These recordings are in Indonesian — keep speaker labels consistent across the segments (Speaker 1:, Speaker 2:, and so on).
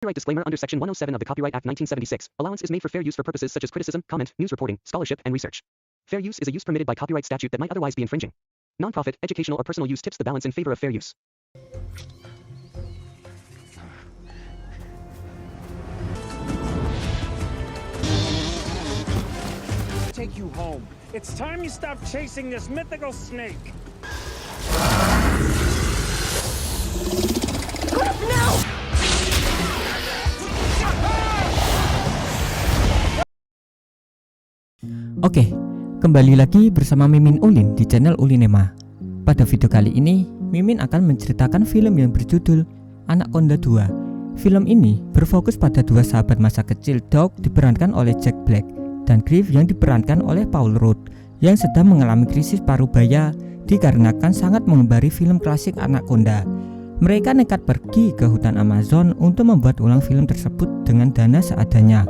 Speaker 1: Copyright disclaimer under Section 107 of the Copyright Act 1976. Allowance is made for fair use for purposes such as criticism, comment, news reporting, scholarship, and research. Fair use is a use permitted by copyright statute that might otherwise be infringing. Nonprofit, educational, or personal use tips the balance in favor of fair use.
Speaker 2: Take you home. It's time you stop chasing this mythical snake.
Speaker 3: Oke, kembali lagi bersama Mimin Ulin di channel Ulinema. Pada video kali ini, Mimin akan menceritakan film yang berjudul Anaconda 2. Film ini berfokus pada dua sahabat masa kecil, Doug diperankan oleh Jack Black dan Griff yang diperankan oleh Paul Rudd, yang sedang mengalami krisis paruh baya dikarenakan sangat mengembari film klasik Anaconda. Mereka nekat pergi ke hutan Amazon untuk membuat ulang film tersebut dengan dana seadanya.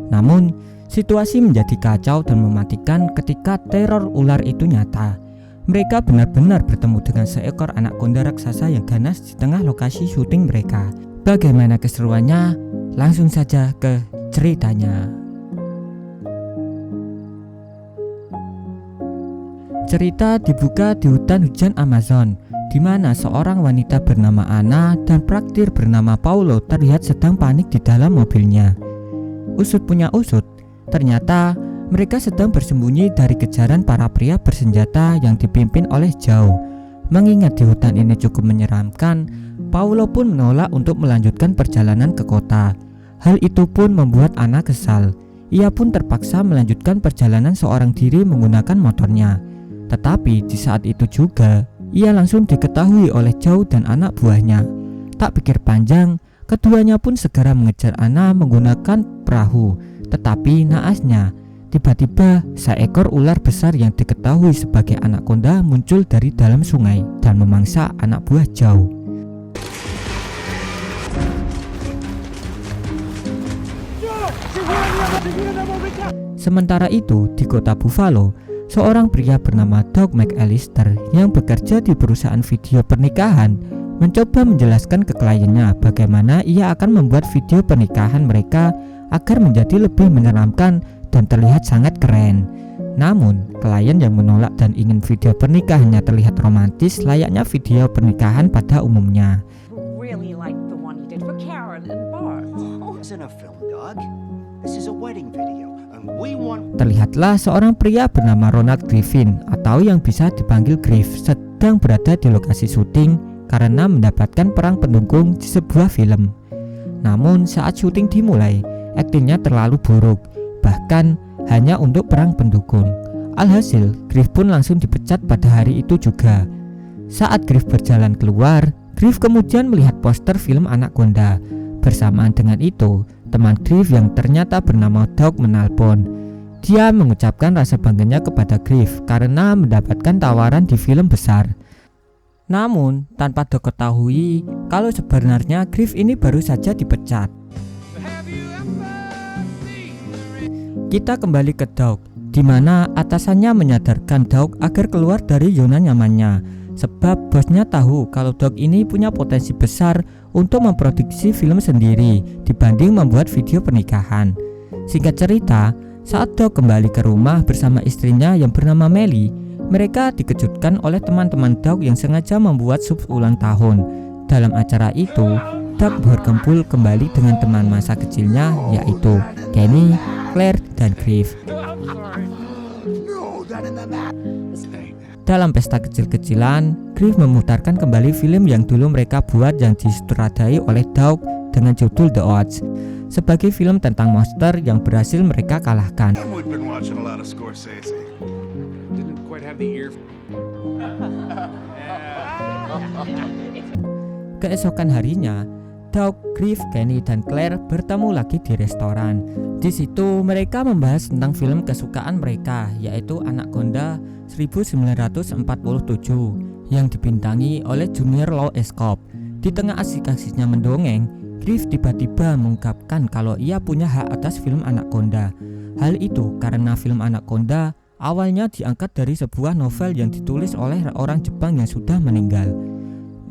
Speaker 3: Namun, situasi menjadi kacau dan mematikan ketika teror ular itu nyata. Mereka benar-benar bertemu dengan seekor anaconda raksasa yang ganas di tengah lokasi syuting mereka. Bagaimana keseruannya? Langsung saja ke ceritanya. Cerita dibuka di hutan hujan Amazon, di mana seorang wanita bernama Anna dan praktir bernama Paulo terlihat sedang panik di dalam mobilnya. Usut punya usut, ternyata mereka sedang bersembunyi dari kejaran para pria bersenjata yang dipimpin oleh Joe. Mengingat di hutan ini cukup menyeramkan, Paulo pun menolak untuk melanjutkan perjalanan ke kota. Hal itu pun membuat Anna kesal. Ia pun terpaksa melanjutkan perjalanan seorang diri menggunakan motornya. Tetapi di saat itu juga, ia langsung diketahui oleh Joe dan anak buahnya. Tak pikir panjang, keduanya pun segera mengejar Anna menggunakan perahu. Tetapi naasnya, tiba-tiba seekor ular besar yang diketahui sebagai anaconda muncul dari dalam sungai dan memangsa anak buah Joe. Sementara itu, di kota Buffalo, seorang pria bernama Doug McAllister yang bekerja di perusahaan video pernikahan mencoba menjelaskan ke kliennya bagaimana ia akan membuat video pernikahan mereka agar menjadi lebih menyeramkan dan terlihat sangat keren. Namun, klien yang menolak dan ingin video pernikahannya terlihat romantis layaknya video pernikahan pada umumnya.
Speaker 4: Really like the one you did for Karen and Bart.
Speaker 5: This isn't a film, Doug. This is a wedding video, and we want...
Speaker 3: Terlihatlah seorang pria bernama Ronald Griffin atau yang bisa dipanggil Griff sedang berada di lokasi syuting karena mendapatkan perang pendukung di sebuah film. Namun saat syuting dimulai, aktingnya terlalu buruk, bahkan hanya untuk perang pendukung. Alhasil, Griff pun langsung dipecat pada hari itu juga. Saat Griff berjalan keluar, Griff kemudian melihat poster film Anaconda. Bersamaan dengan itu, teman Griff yang ternyata bernama Doug menelpon. Dia mengucapkan rasa bangganya kepada Griff karena mendapatkan tawaran di film besar. Namun, tanpa Doug ketahui kalau sebenarnya Griff ini baru saja dipecat. Kita kembali ke Doug, di mana atasannya menyadarkan Doug agar keluar dari zona nyamannya. Sebab bosnya tahu kalau Doug ini punya potensi besar untuk memproduksi film sendiri dibanding membuat video pernikahan. Singkat cerita, saat Doug kembali ke rumah bersama istrinya yang bernama Melly, mereka dikejutkan oleh teman-teman Doug yang sengaja membuat sup ulang tahun. Dalam acara itu, Doug berkumpul kembali dengan teman masa kecilnya, yaitu Kenny, Claire, dan Griff. Dalam pesta kecil-kecilan, Griff memutarkan kembali film yang dulu mereka buat yang disutradai oleh Doug dengan judul The Odds, sebagai film tentang monster yang berhasil mereka kalahkan. Keesokan harinya, Doug, Griff, Kenny, dan Claire bertemu lagi di restoran. Di situ mereka membahas tentang film kesukaan mereka, yaitu Anaconda 1947 yang dibintangi oleh Junior Law Escope. Di tengah asik-asiknya mendongeng, Griff tiba-tiba mengungkapkan kalau ia punya hak atas film Anaconda. Hal itu karena film Anaconda awalnya diangkat dari sebuah novel yang ditulis oleh orang Jepang yang sudah meninggal.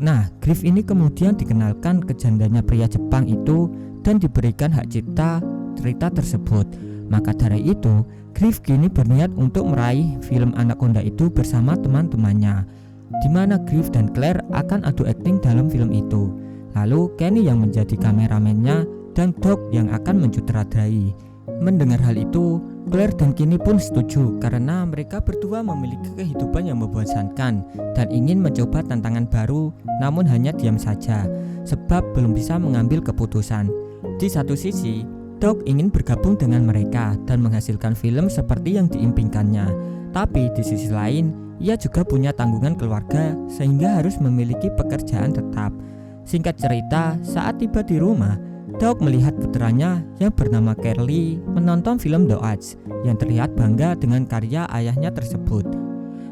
Speaker 3: Nah, Griff ini kemudian dikenalkan ke jandanya pria Jepang itu dan diberikan hak cipta cerita tersebut. Maka dari itu, Griff kini berniat untuk meraih film Anaconda itu bersama teman-temannya, di mana Griff dan Claire akan adu akting dalam film itu. Lalu Kenny yang menjadi kameramennya dan Doug yang akan mensutradarai. Mendengar hal itu, Claire dan Kenny pun setuju karena mereka berdua memiliki kehidupan yang membosankan dan ingin mencoba tantangan baru, namun hanya diam saja sebab belum bisa mengambil keputusan. Di satu sisi, Doug ingin bergabung dengan mereka dan menghasilkan film seperti yang diimpikannya. Tapi di sisi lain, ia juga punya tanggungan keluarga sehingga harus memiliki pekerjaan tetap. Singkat cerita, saat tiba di rumah, Doug melihat putranya yang bernama Carly menonton film The Odds yang terlihat bangga dengan karya ayahnya tersebut.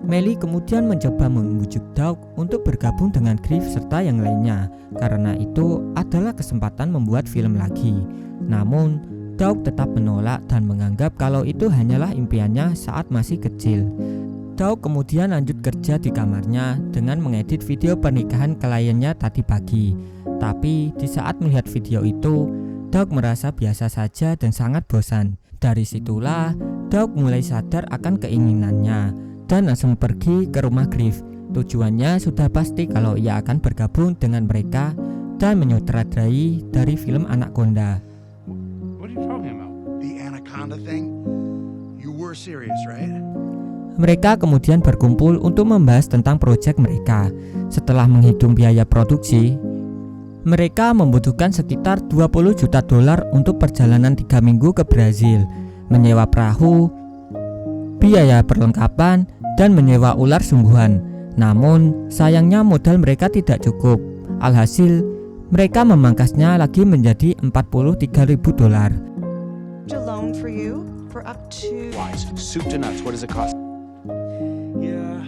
Speaker 3: Melly kemudian mencoba membujuk Doug untuk bergabung dengan Griff serta yang lainnya karena itu adalah kesempatan membuat film lagi. Namun, Doug tetap menolak dan menganggap kalau itu hanyalah impiannya saat masih kecil. Doug kemudian lanjut kerja di kamarnya dengan mengedit video pernikahan kliennya tadi pagi. Tapi di saat melihat video itu, Doug merasa biasa saja dan sangat bosan. Dari situlah, Doug mulai sadar akan keinginannya dan langsung pergi ke rumah Griff. Tujuannya sudah pasti kalau ia akan bergabung dengan mereka dan menyutradarai dari film Anaconda.
Speaker 2: What are you talking about?
Speaker 6: The Anaconda thing? You were serious, right?
Speaker 3: Mereka kemudian berkumpul untuk membahas tentang proyek mereka. Setelah menghitung biaya produksi, mereka membutuhkan sekitar 20 juta dolar untuk perjalanan 3 minggu ke Brazil, menyewa perahu, biaya perlengkapan, dan menyewa ular sungguhan. Namun, sayangnya modal mereka tidak cukup. Alhasil, mereka memangkasnya lagi menjadi 43.000 dolar.
Speaker 7: Alone for you for up to
Speaker 5: Wise. Soup to nuts. What does it cost?
Speaker 2: Yeah.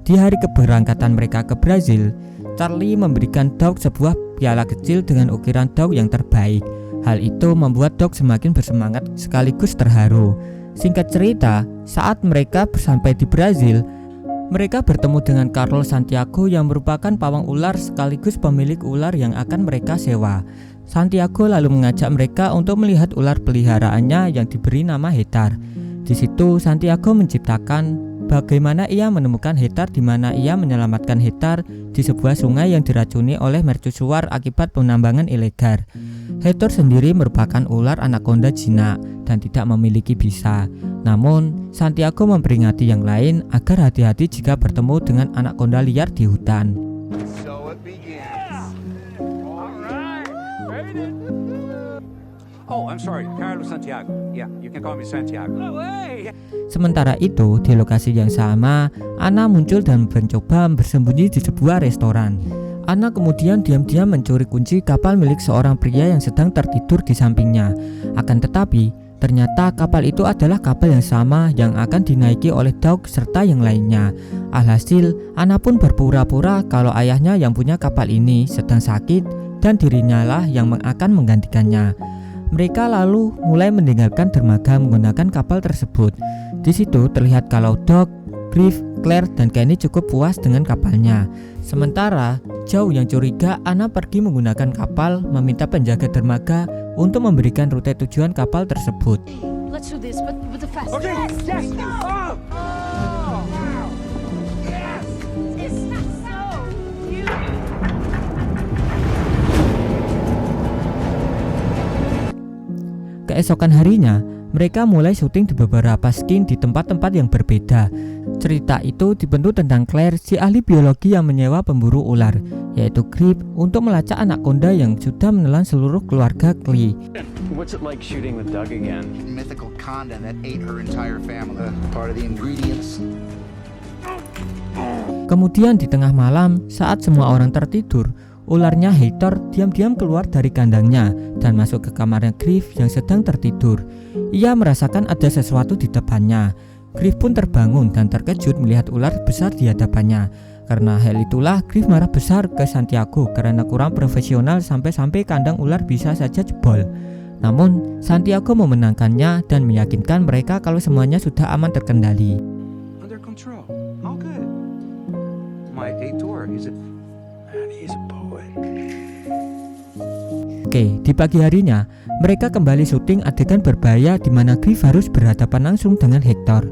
Speaker 3: Di hari keberangkatan mereka ke Brazil, Charlie memberikan Doug sebuah piala kecil dengan ukiran Doug yang terbaik. Hal itu membuat Doug semakin bersemangat sekaligus terharu. Singkat cerita, saat mereka sampai di Brazil, mereka bertemu dengan Carlos Santiago yang merupakan pawang ular sekaligus pemilik ular yang akan mereka sewa. Santiago lalu mengajak mereka untuk melihat ular peliharaannya yang diberi nama Hetar. Di situ Santiago menciptakan bagaimana ia menemukan Hetar, di mana ia menyelamatkan Hetar di sebuah sungai yang diracuni oleh mercusuar akibat penambangan ilegal. Hetar sendiri merupakan ular anaconda jinak dan tidak memiliki bisa. Namun, Santiago memperingati yang lain agar hati-hati jika bertemu dengan anaconda liar di hutan.
Speaker 6: So it begins.
Speaker 2: All right. Made it.
Speaker 5: Oh, I'm sorry. Carlos Santiago. Yeah, you can call me Santiago.
Speaker 2: No way.
Speaker 3: Sementara itu, di lokasi yang sama, Anna muncul dan mencoba bersembunyi di sebuah restoran. Anna kemudian diam-diam mencuri kunci kapal milik seorang pria yang sedang tertidur di sampingnya. Akan tetapi, ternyata kapal itu adalah kapal yang sama yang akan dinaiki oleh Doug serta yang lainnya. Alhasil, Anna pun berpura-pura kalau ayahnya yang punya kapal ini sedang sakit dan dirinya lah yang akan menggantikannya. Mereka lalu mulai meninggalkan dermaga menggunakan kapal tersebut. Di situ terlihat kalau Doug, Griff, Claire, dan Kenny cukup puas dengan kapalnya. Sementara Joe yang curiga Anna pergi menggunakan kapal meminta penjaga dermaga untuk memberikan rute tujuan kapal tersebut.
Speaker 7: let's do this, but with the fast.
Speaker 2: Okay. Yes. Oh.
Speaker 7: Wow. Yes. It's not so cute.
Speaker 3: Keesokan harinya, mereka mulai syuting di beberapa scene di tempat-tempat yang berbeda. Cerita itu dibentuk tentang Claire, si ahli biologi yang menyewa pemburu ular, yaitu Griff, untuk melacak anaconda yang sudah menelan seluruh keluarga Klee.
Speaker 8: What's it like shooting with Doug again?
Speaker 6: Mythical conda that ate her entire family. Part of the ingredients.
Speaker 3: Kemudian di tengah malam, saat semua orang tertidur, ularnya Hector diam-diam keluar dari kandangnya dan masuk ke kamarnya Griff yang sedang tertidur. Ia merasakan ada sesuatu di depannya. Griff pun terbangun dan terkejut melihat ular besar di hadapannya. Karena hal itulah Griff marah besar ke Santiago karena kurang profesional sampai-sampai kandang ular bisa saja jebol. Namun Santiago memenangkannya dan meyakinkan mereka kalau semuanya sudah aman terkendali.
Speaker 5: Under control. All good. My Heitor, he's a poet.
Speaker 3: Oke, di pagi harinya, mereka kembali syuting adegan berbahaya di mana Griff harus berhadapan langsung dengan Hector.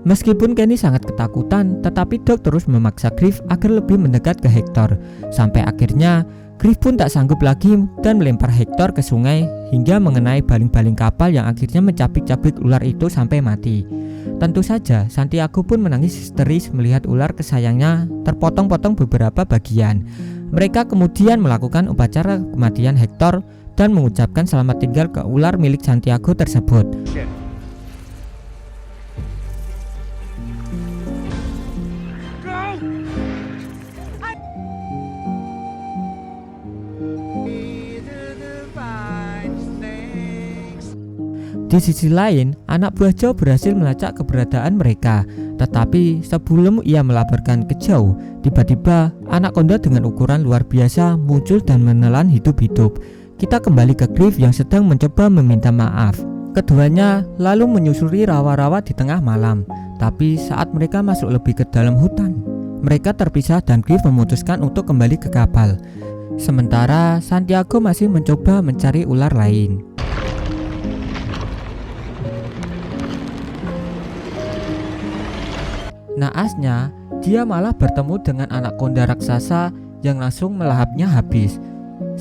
Speaker 3: Meskipun Kenny sangat ketakutan, tetapi Doug terus memaksa Griff agar lebih mendekat ke Hector. Sampai akhirnya, Griff pun tak sanggup lagi dan melempar Hector ke sungai hingga mengenai baling-baling kapal yang akhirnya mencabik-cabik ular itu sampai mati. Tentu saja, Santiago pun menangis histeris melihat ular kesayangannya terpotong-potong beberapa bagian. Mereka kemudian melakukan upacara kematian Hector dan mengucapkan selamat tinggal ke ular milik Santiago tersebut. Di sisi lain, anak buah Joe berhasil melacak keberadaan mereka. Tetapi sebelum ia melaporkan ke Joe, tiba-tiba anaconda dengan ukuran luar biasa muncul dan menelan hidup-hidup. Kita kembali ke Griff yang sedang mencoba meminta maaf. Keduanya lalu menyusuri rawa-rawa di tengah malam. Tapi saat mereka masuk lebih ke dalam hutan, mereka terpisah dan Griff memutuskan untuk kembali ke kapal. Sementara Santiago masih mencoba mencari ular lain. Naasnya, dia malah bertemu dengan anaconda raksasa yang langsung melahapnya habis.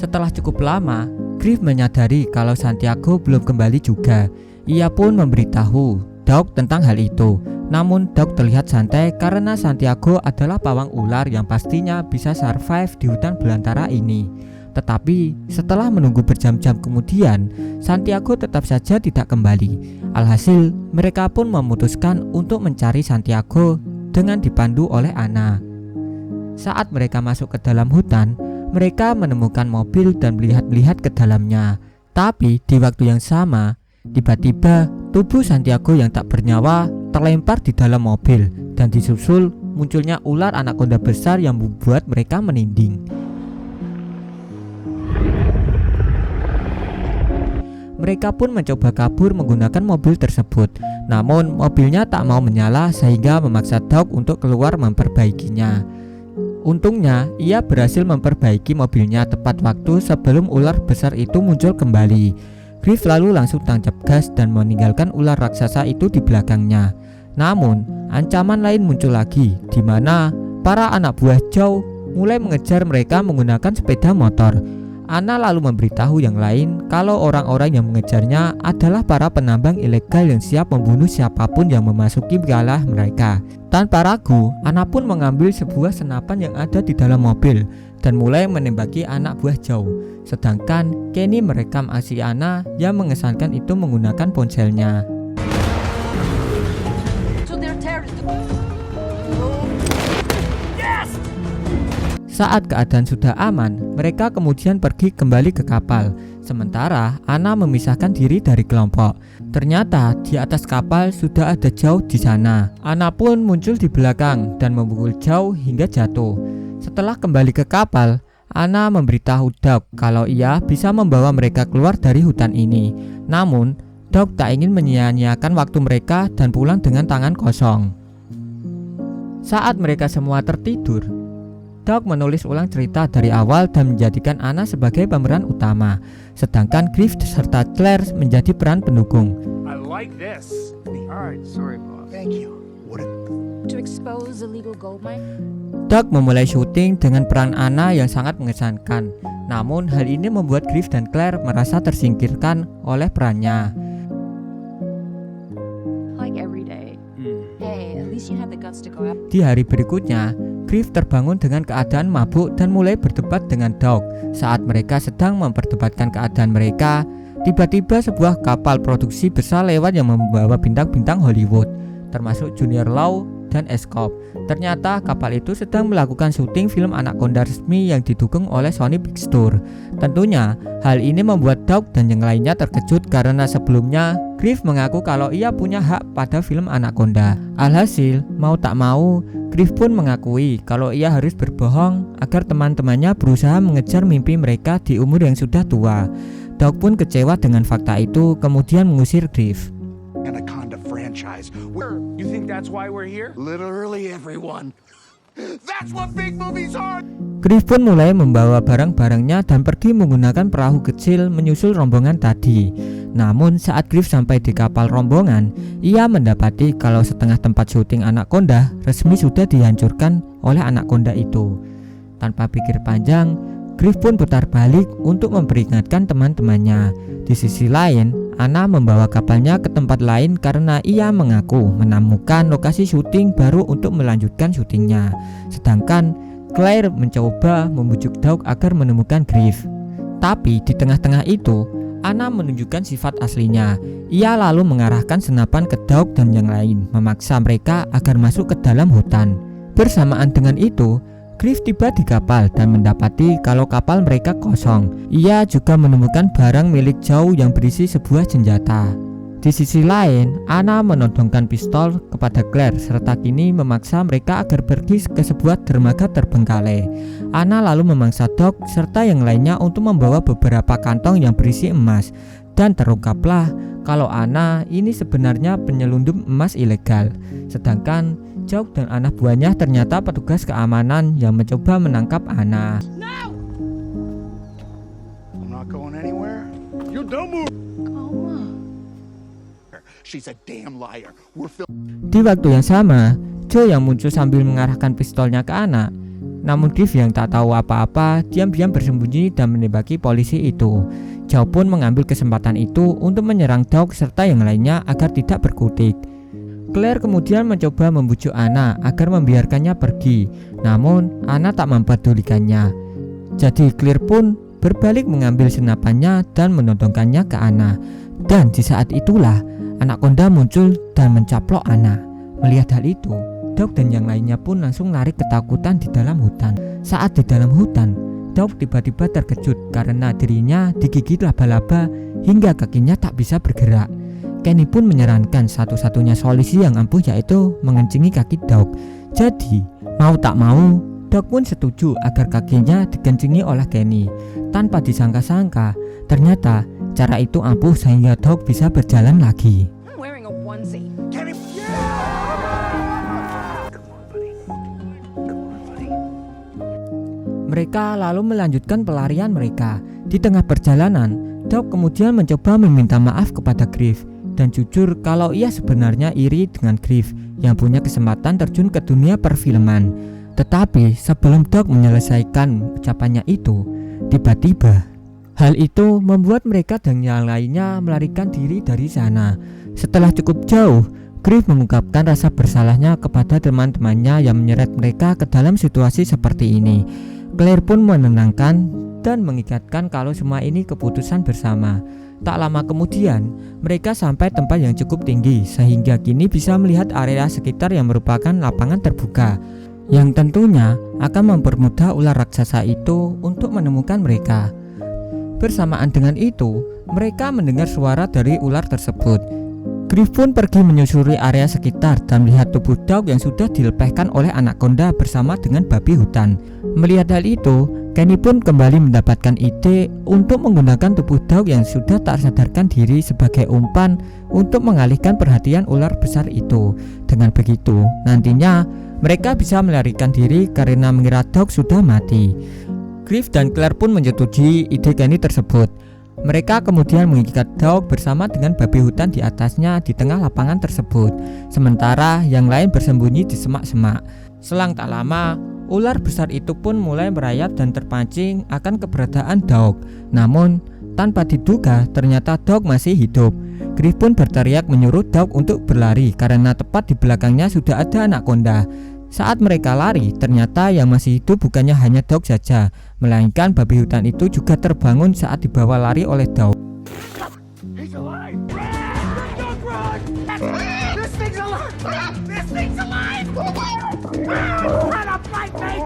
Speaker 3: Setelah cukup lama, Griff menyadari kalau Santiago belum kembali juga. Ia pun memberitahu Doug tentang hal itu. Namun Doug terlihat santai karena Santiago adalah pawang ular yang pastinya bisa survive di hutan belantara ini. Tetapi setelah menunggu berjam-jam kemudian, Santiago tetap saja tidak kembali. Alhasil, mereka pun memutuskan untuk mencari Santiago dengan dipandu oleh Anna. Saat mereka masuk ke dalam hutan, mereka menemukan mobil dan melihat-lihat ke dalamnya. Tapi di waktu yang sama, tiba-tiba tubuh Santiago yang tak bernyawa terlempar di dalam mobil dan disusul munculnya ular anaconda besar yang membuat mereka merinding. Mereka pun mencoba kabur menggunakan mobil tersebut. Namun mobilnya tak mau menyala sehingga memaksa Doug untuk keluar memperbaikinya. Untungnya ia berhasil memperbaiki mobilnya tepat waktu sebelum ular besar itu muncul kembali. Griff lalu langsung tancap gas dan meninggalkan ular raksasa itu di belakangnya. Namun ancaman lain muncul lagi, di mana para anak buah Joe mulai mengejar mereka menggunakan sepeda motor. Anna lalu memberitahu yang lain kalau orang-orang yang mengejarnya adalah para penambang ilegal yang siap membunuh siapapun yang memasuki wilayah mereka. Tanpa ragu, Anna pun mengambil sebuah senapan yang ada di dalam mobil dan mulai menembaki anak buah Joe. Sedangkan Kenny merekam aksi Anna yang mengesankan itu menggunakan ponselnya. Saat keadaan sudah aman, mereka kemudian pergi kembali ke kapal. Sementara Anna memisahkan diri dari kelompok. Ternyata di atas kapal sudah ada Joe di sana. Anna pun muncul di belakang dan memukul Joe hingga jatuh. Setelah kembali ke kapal, Anna memberitahu Doug kalau ia bisa membawa mereka keluar dari hutan ini. Namun, Doug tak ingin menyia-nyiakan waktu mereka dan pulang dengan tangan kosong. Saat mereka semua tertidur, Doug menulis ulang cerita dari awal dan menjadikan Anna sebagai pemeran utama, sedangkan Griff serta Claire menjadi peran pendukung.
Speaker 2: I like this.
Speaker 5: Alright, sorry, boss. Thank you.
Speaker 4: To expose illegal gold mine?
Speaker 3: Doug memulai syuting dengan peran Anna yang sangat mengesankan. Namun hal ini membuat Griff dan Claire merasa tersingkirkan oleh perannya.
Speaker 4: Like every day. Hey, at least you have the guts to go out.
Speaker 3: Di hari berikutnya, Griff terbangun dengan keadaan mabuk dan mulai berdebat dengan Doug. Saat mereka sedang memperdebatkan keadaan mereka, tiba-tiba sebuah kapal produksi besar lewat yang membawa bintang-bintang Hollywood, termasuk Junior Law dan Escope. Ternyata kapal itu sedang melakukan syuting film Anaconda resmi yang didukung oleh Sony Pictures. Tentunya hal ini membuat Doug dan yang lainnya terkejut karena sebelumnya Griff mengaku kalau ia punya hak pada film Anaconda. Alhasil, mau tak mau, Griff pun mengakui kalau ia harus berbohong agar teman-temannya berusaha mengejar mimpi mereka di umur yang sudah tua. Doug pun kecewa dengan fakta itu, kemudian mengusir Griff.
Speaker 5: Anaconda franchise.
Speaker 2: You think that's why we're here?
Speaker 5: Literally everyone. That's what big movies are.
Speaker 3: Griff pun mulai membawa barang-barangnya dan pergi menggunakan perahu kecil menyusul rombongan tadi. Namun saat Griff sampai di kapal rombongan, ia mendapati kalau setengah tempat syuting Anaconda resmi sudah dihancurkan oleh Anaconda itu. Tanpa pikir panjang, Griff pun putar balik untuk memperingatkan teman-temannya. Di sisi lain, Anna membawa kapalnya ke tempat lain karena ia mengaku menemukan lokasi syuting baru untuk melanjutkan syutingnya. Sedangkan Claire mencoba membujuk Doug agar menemukan Griff. Tapi di tengah-tengah itu, Anna menunjukkan sifat aslinya. Ia lalu mengarahkan senapan ke Doug dan yang lain, memaksa mereka agar masuk ke dalam hutan. Bersamaan dengan itu, Griff tiba di kapal dan mendapati kalau kapal mereka kosong. Ia juga menemukan barang milik Joe yang berisi sebuah senjata. Di sisi lain, Anna menodongkan pistol kepada Claire serta kini memaksa mereka agar pergi ke sebuah dermaga terbengkalai. Anna lalu memangsa Doug serta yang lainnya untuk membawa beberapa kantong yang berisi emas. Dan terungkaplah kalau Anna ini sebenarnya penyelundup emas ilegal. Sedangkan Joe dan anak buahnya ternyata petugas keamanan yang mencoba menangkap Anna.
Speaker 6: I'm not going anywhere. You don't move. She's a damn liar.
Speaker 3: Di waktu yang sama, Joe yang muncul sambil mengarahkan pistolnya ke Anna. Namun Griff yang tak tahu apa-apa diam-diam bersembunyi dan menembaki polisi itu. Joe pun mengambil kesempatan itu untuk menyerang Doug serta yang lainnya agar tidak berkutik. Claire kemudian mencoba membujuk Anna agar membiarkannya pergi. Namun Anna tak mempedulikannya. Jadi Claire pun berbalik mengambil senapannya dan menodongkannya ke Anna. Dan di saat itulah Anaconda muncul dan mencaplok Anna. Melihat hal itu, Doug dan yang lainnya pun langsung lari ketakutan di dalam hutan. Saat di dalam hutan, Doug tiba-tiba terkejut karena dirinya digigit laba-laba hingga kakinya tak bisa bergerak. Kenny pun menyarankan satu-satunya solusi yang ampuh yaitu mengencingi kaki Doug. Jadi, mau tak mau, Doug pun setuju agar kakinya dikencingi oleh Kenny. Tanpa disangka-sangka, ternyata cara itu ampuh sehingga Doug bisa berjalan lagi.
Speaker 4: I'm wearing a onesie.
Speaker 3: Mereka lalu melanjutkan pelarian mereka. Di tengah perjalanan, Doug kemudian mencoba meminta maaf kepada Griff dan jujur kalau ia sebenarnya iri dengan Griff yang punya kesempatan terjun ke dunia perfilman. Tetapi sebelum Doug menyelesaikan ucapannya itu, tiba-tiba hal itu membuat mereka dan yang lainnya melarikan diri dari sana. Setelah cukup jauh, Griff mengungkapkan rasa bersalahnya kepada teman-temannya yang menyeret mereka ke dalam situasi seperti ini. Claire pun menenangkan dan mengikatkan kalau semua ini keputusan bersama. Tak lama kemudian, mereka sampai tempat yang cukup tinggi sehingga kini bisa melihat area sekitar yang merupakan lapangan terbuka, yang tentunya akan mempermudah ular raksasa itu untuk menemukan mereka. Bersamaan dengan itu, mereka mendengar suara dari ular tersebut. Griff pun pergi menyusuri area sekitar dan melihat tubuh Doug yang sudah dilepehkan oleh Anaconda bersama dengan babi hutan. Melihat hal itu, Kenny pun kembali mendapatkan ide untuk menggunakan tubuh Doug yang sudah tak sadarkan diri sebagai umpan untuk mengalihkan perhatian ular besar itu. Dengan begitu, nantinya mereka bisa melarikan diri karena mengira Doug sudah mati. Griff dan Claire pun menyetujui ide Kenny tersebut. Mereka kemudian mengikat Doug bersama dengan babi hutan di atasnya di tengah lapangan tersebut. Sementara yang lain bersembunyi di semak-semak. Selang tak lama, ular besar itu pun mulai merayap dan terpancing akan keberadaan Doug. Namun, tanpa diduga ternyata Doug masih hidup. Griff pun berteriak menyuruh Doug untuk berlari karena tepat di belakangnya sudah ada Anaconda. Saat mereka lari, ternyata yang masih hidup bukannya hanya Doug saja, melainkan babi hutan itu juga terbangun saat dibawa lari oleh Doug.
Speaker 2: He's alive! Don't run! This thing's alive! This thing's alive! Run up, fight me!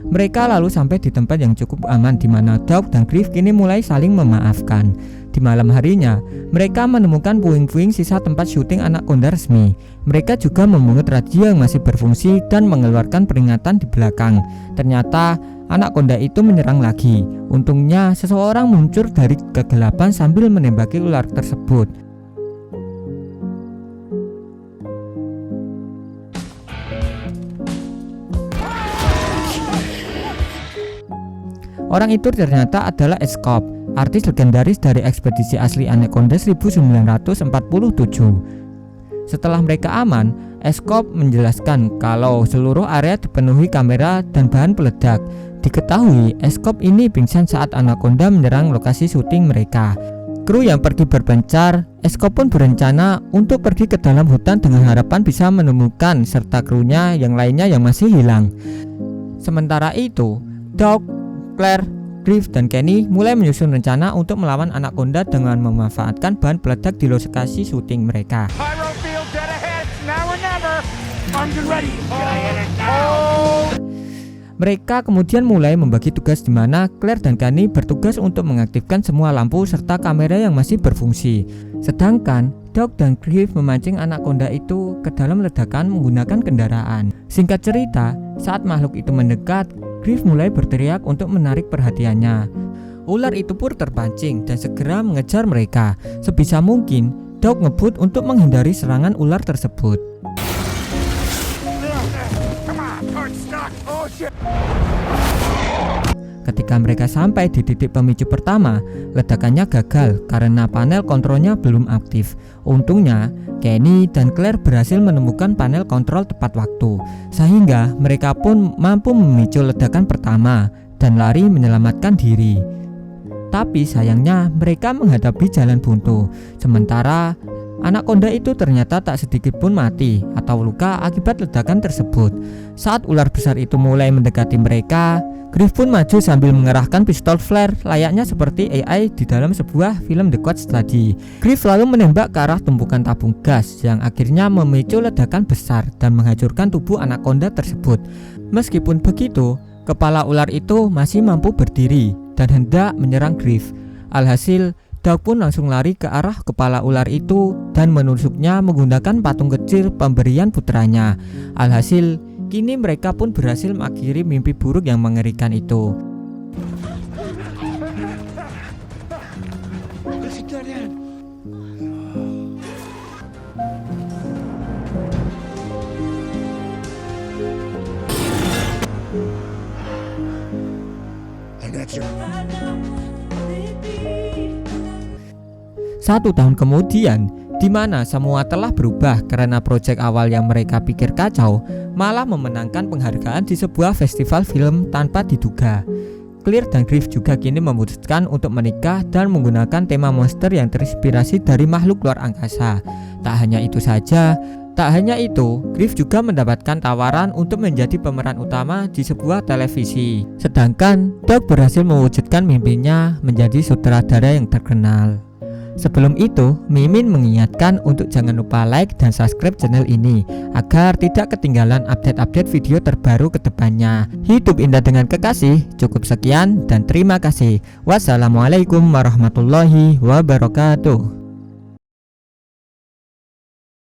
Speaker 3: Mereka lalu sampai di tempat yang cukup aman di mana Doug dan Griff kini mulai saling memaafkan. Di malam harinya, mereka menemukan puing-puing sisa tempat syuting Anaconda resmi. Mereka juga memungut radio yang masih berfungsi dan mengeluarkan peringatan di belakang. Ternyata Anaconda itu menyerang lagi. Untungnya seseorang muncul dari kegelapan sambil menembaki ular tersebut. Orang itu ternyata adalah Eskop, artis legendaris dari ekspedisi asli Anaconda 1947. Setelah mereka aman, Eskop menjelaskan kalau seluruh area dipenuhi kamera dan bahan peledak. Diketahui Eskop ini pingsan saat Anaconda menyerang lokasi syuting mereka. Kru yang pergi berpencar, Eskop pun berencana untuk pergi ke dalam hutan dengan harapan bisa menemukan serta krunya yang lainnya yang masih hilang. Sementara itu, Doug, Claire, Griff, dan Kenny mulai menyusun rencana untuk melawan Anaconda dengan memanfaatkan bahan peledak di lokasi syuting mereka.
Speaker 2: Pyro field dead ahead. Now or never. Armed and ready. Can I hit it now?
Speaker 3: Mereka kemudian mulai membagi tugas di mana Claire dan Kenny bertugas untuk mengaktifkan semua lampu serta kamera yang masih berfungsi. Sedangkan Doug dan Griff memancing Anaconda itu ke dalam ledakan menggunakan kendaraan. Singkat cerita, saat makhluk itu mendekat, Griff mulai berteriak untuk menarik perhatiannya. Ular itu pun terpancing dan segera mengejar mereka. Sebisa mungkin, Doug ngebut untuk menghindari serangan ular tersebut. Ketika mereka sampai di titik pemicu pertama, ledakannya gagal karena panel kontrolnya belum aktif. Untungnya, Kenny dan Claire berhasil menemukan panel kontrol tepat waktu, sehingga mereka pun mampu memicu ledakan pertama dan lari menyelamatkan diri. Tapi sayangnya mereka menghadapi jalan buntu. Sementara Anaconda itu ternyata tak sedikit pun mati atau luka akibat ledakan tersebut. Saat ular besar itu mulai mendekati mereka, Griff pun maju sambil mengerahkan pistol flare layaknya seperti AI di dalam sebuah film The Quad tadi. Griff lalu menembak ke arah tumpukan tabung gas yang akhirnya memicu ledakan besar dan menghancurkan tubuh Anaconda tersebut. Meskipun begitu, kepala ular itu masih mampu berdiri dan hendak menyerang Griff. Alhasil, Doug pun langsung lari ke arah kepala ular itu dan menusuknya menggunakan patung kecil pemberian putranya. Alhasil, kini mereka pun berhasil mengakhiri mimpi buruk yang mengerikan itu. Satu tahun kemudian, di mana semua telah berubah karena proyek awal yang mereka pikir kacau malah memenangkan penghargaan di sebuah festival film tanpa diduga. Claire dan Griff juga kini memutuskan untuk menikah dan menggunakan tema monster yang terinspirasi dari makhluk luar angkasa. Tak hanya itu, Griff juga mendapatkan tawaran untuk menjadi pemeran utama di sebuah televisi. Sedangkan Doug berhasil mewujudkan mimpinya menjadi sutradara yang terkenal. Sebelum itu, Mimin mengingatkan untuk jangan lupa like dan subscribe channel ini agar tidak ketinggalan update-update video terbaru ke depannya. Hidup indah dengan kekasih. Cukup sekian dan terima kasih. Wassalamualaikum warahmatullahi wabarakatuh.